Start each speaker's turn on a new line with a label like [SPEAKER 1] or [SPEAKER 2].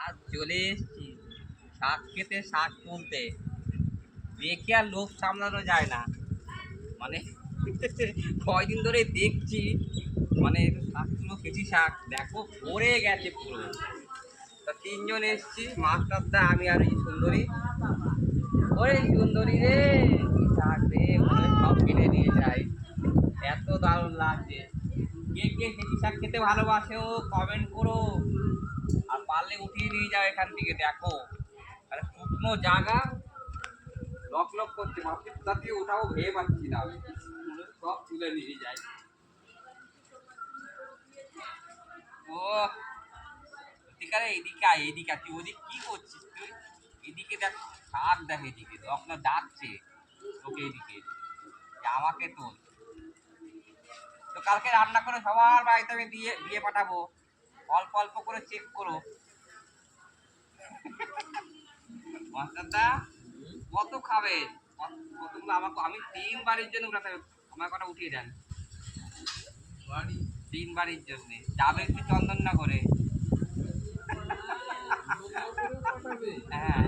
[SPEAKER 1] আর চলে এসছি শাক খেতে, শাক তুলতে। দেখে আর লোভ সামলানো যায় না। মানে কয়দিন ধরে দেখছি, মানে শাক তুলো, কেজি শাক দেখো ভরে গেছে পুরো। তা তিনজন এসছি, মাস্টারদা, আমি আর এই সুন্দরী। ওরে সুন্দরী রে, কি শাক রে, মনে হয় সব কিনে নিয়ে যাই, এত দারুণ লাগছে। কে কে কেজি শাক খেতে ভালোবাসে ও কমেন্ট করো, আর পারলে উঠিয়ে নিয়ে যাও এখান থেকে। দেখো আরে শুকনো জায়গা, লক লক করছে, ভাবছি কোথা থেকে ওঠাও ভেবে পাচ্ছি না আমি। মনে হচ্ছে সব তুলে নিয়ে যায়। ও এদিকে, এদিকে আয়, এদিকে আয়। তুই ওদিক কি করছিস তুই? এদিকে দেখ, শাক দেখ, এদিকে লক লক ডাকছে তোকে, এদিকে যে আমাকে তোল। তো কালকে রান্না করে সবার বাড়িতে আমি দিয়ে দিয়ে পাঠাবো, অল্প অল্প করে চেক করো। মাস্টারদা কত খাবেন? কতগুলো আমাকে, আমি 3 বাড়ির জন্য উঠাতে হবে। আমার কটা উঠিয়ে দেন। 3 বাড়ির জন্য যাবে একটু চন্দননগরে। হ্যাঁ,